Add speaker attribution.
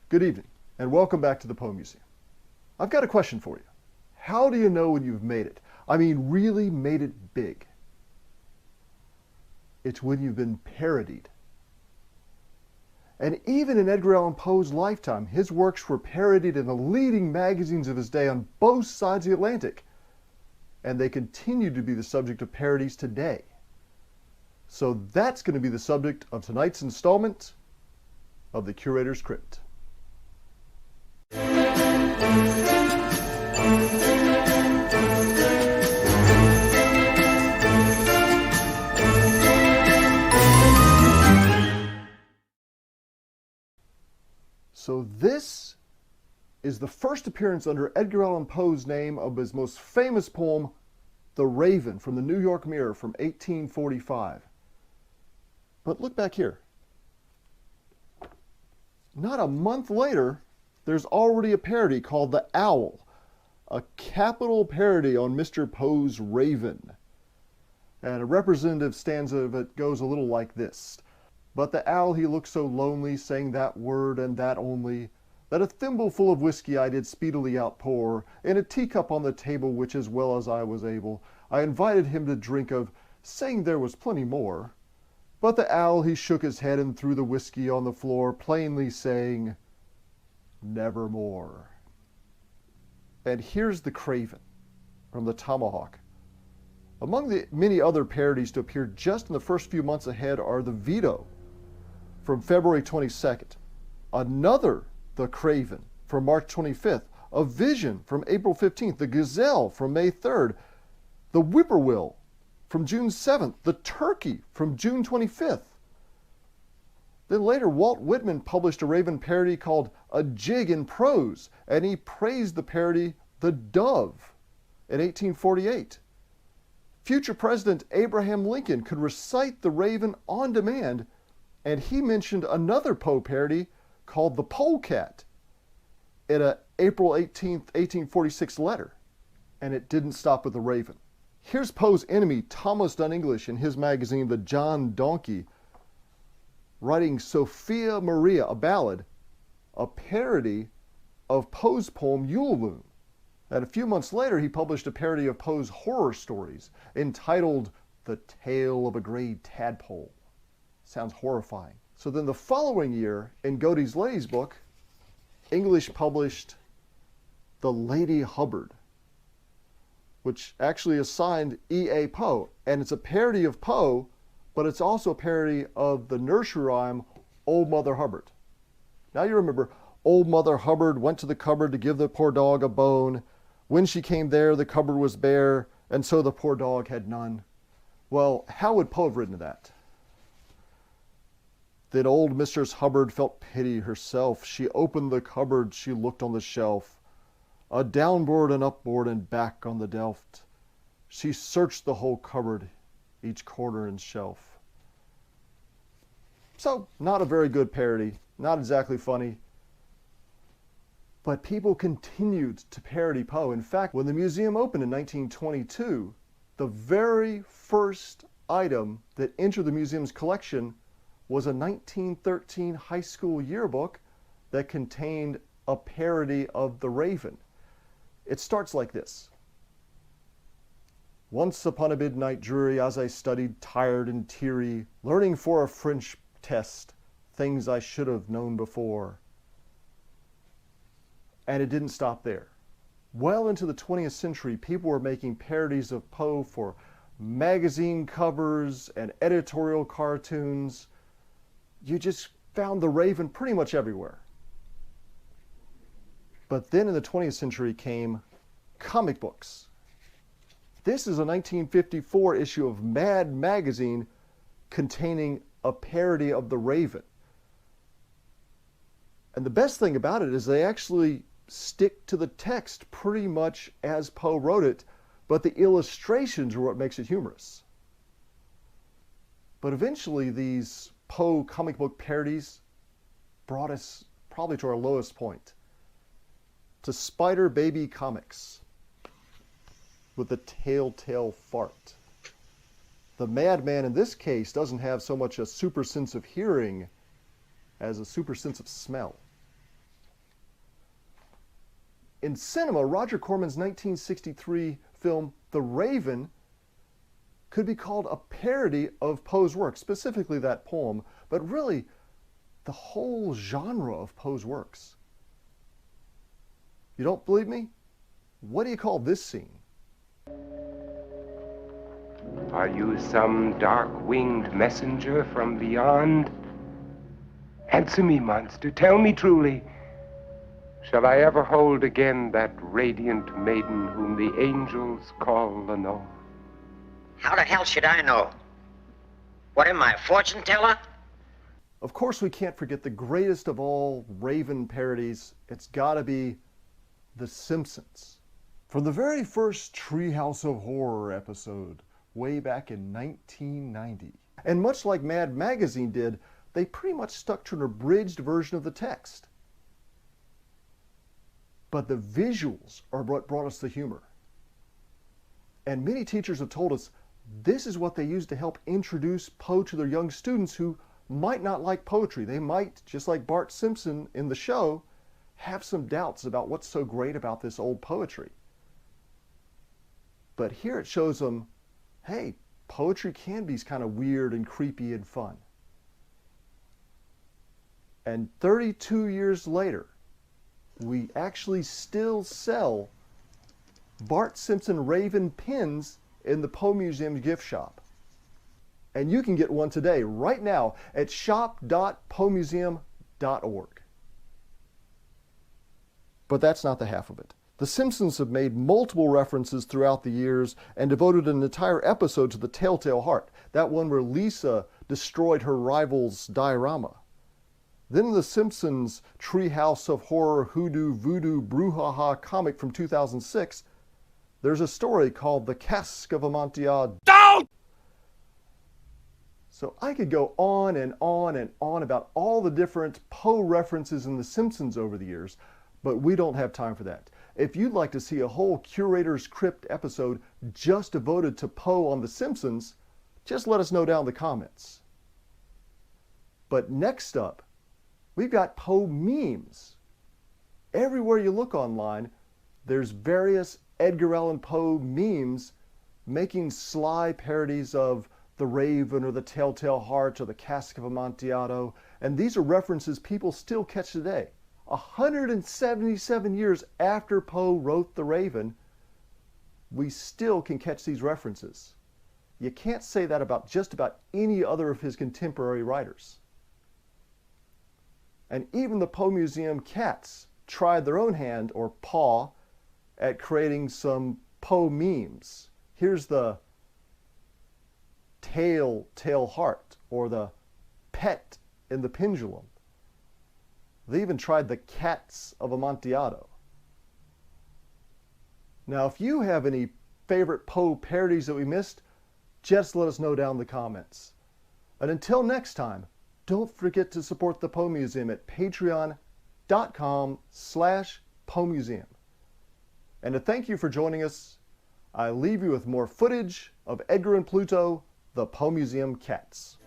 Speaker 1: Good evening, and welcome back to the Poe Museum. I've got a question for you. How do you know when you've made it? I mean, really made it big. It's when you've been parodied. And even in Edgar Allan Poe's lifetime, his works were parodied in the leading magazines of his day on both sides of the Atlantic. And they continue to be the subject of parodies today. So that's going to be the subject of tonight's installment of the Curator's Crypt. So this is the first appearance under Edgar Allan Poe's name of his most famous poem, The Raven, from the New York Mirror from 1845. But look back here. Not a month later, there's already a parody called The Owl, a capital parody on Mr. Poe's Raven. And a representative stanza of it goes a little like this. But the owl, he looked so lonely, saying that word and that only, that a thimbleful of whiskey I did speedily outpour, in a teacup on the table, which as well as I was able, I invited him to drink of, saying there was plenty more. But the owl, he shook his head and threw the whiskey on the floor, plainly saying, nevermore. And here's the Craven from the Tomahawk. Among the many other parodies to appear just in the first few months ahead are the Veto from February 22nd, another The Craven from March 25th, a Vision from April 15th, the Gazelle from May 3rd, the Whippoorwill from June 7th, the Turkey from June 25th. Then later, Walt Whitman published a Raven parody called A Jig in Prose, and he praised the parody The Dove in 1848. Future President Abraham Lincoln could recite the Raven on demand, and he mentioned another Poe parody called The Polecat in an April 18th, 1846 letter, and it didn't stop with the Raven. Here's Poe's enemy, Thomas Dunn English, in his magazine, The John Donkey, writing Sophia Maria, a ballad, a parody of Poe's poem Ullalune. And a few months later, he published a parody of Poe's horror stories entitled The Tale of a Gray Tadpole. Sounds horrifying. So then the following year, in Godey's Lady's book, English published The Lady Hubbard, which actually assigned E.A. Poe. And it's a parody of Poe, but it's also a parody of the nursery rhyme Old Mother Hubbard. Now you remember, Old Mother Hubbard went to the cupboard to give the poor dog a bone. When she came there, the cupboard was bare, and so the poor dog had none. Well, how would Poe have written that? Then old Mistress Hubbard felt pity herself. She opened the cupboard, she looked on the shelf. A downboard and upboard and back on the delft. She searched the whole cupboard, each corner and shelf. So, not a very good parody, not exactly funny. But people continued to parody Poe. In fact, when the museum opened in 1922, the very first item that entered the museum's collection was a 1913 high school yearbook that contained a parody of The Raven. It starts like this. Once upon a midnight dreary, as I studied, tired and teary, learning for a French test, things I should have known before. And it didn't stop there. Well into the 20th century, people were making parodies of Poe for magazine covers and editorial cartoons. You just found The Raven pretty much everywhere. But then in the 20th century came comic books. This is a 1954 issue of Mad magazine containing a parody of The Raven. And the best thing about it is they actually stick to the text pretty much as Poe wrote it, but the illustrations are what makes it humorous. But eventually these Poe comic book parodies brought us probably to our lowest point, to Spider Baby Comics with the telltale fart. The madman in this case doesn't have so much a super sense of hearing as a super sense of smell. In cinema, Roger Corman's 1963 film The Raven could be called a parody of Poe's work, specifically that poem, but really the whole genre of Poe's works. You don't believe me? What do you call this scene?
Speaker 2: Are you some dark-winged messenger from beyond? Answer me, monster. Tell me truly. Shall I ever hold again that radiant maiden whom the angels call Lenore?
Speaker 3: How the hell should I know? What am I, a fortune teller?
Speaker 1: Of course, we can't forget the greatest of all Raven parodies. It's gotta be The Simpsons. From the very first Treehouse of Horror episode, way back in 1990. And much like Mad Magazine did, they pretty much stuck to an abridged version of the text. But the visuals are what brought us the humor. And many teachers have told us this is what they use to help introduce Poe to their young students who might not like poetry. They might, just like Bart Simpson in the show, have some doubts about what's so great about this old poetry. But here it shows them, hey, poetry can be kind of weird and creepy and fun. And 32 years later, we actually still sell Bart Simpson Raven pins in the Poe Museum gift shop. And you can get one today, right now, at shop.poemuseum.org. But that's not the half of it. The Simpsons have made multiple references throughout the years and devoted an entire episode to the Telltale Heart, that one where Lisa destroyed her rival's diorama. Then in the Simpsons Treehouse of Horror Hoodoo Voodoo Brouhaha comic from 2006, there's a story called The Cask of Amontillado. Don't! So I could go on and on and on about all the different Poe references in The Simpsons over the years, but we don't have time for that. If you'd like to see a whole Curator's Crypt episode just devoted to Poe on The Simpsons, just let us know down in the comments. But next up, we've got Poe memes. Everywhere you look online, there's various Edgar Allan Poe memes making sly parodies of The Raven or the Telltale Heart or the Cask of Amontillado. And these are references people still catch today. 177 years after Poe wrote The Raven, we still can catch these references. You can't say that about just about any other of his contemporary writers. And even the Poe Museum cats tried their own hand, or paw, at creating some Poe memes. Here's the tail heart, or the pet in the pendulum. They even tried the cats of Amontillado. Now, if you have any favorite Poe parodies that we missed, just let us know down in the comments. And until next time, don't forget to support the Poe Museum at patreon.com/PoeMuseum. And to thank you for joining us, I leave you with more footage of Edgar and Pluto, the Poe Museum cats.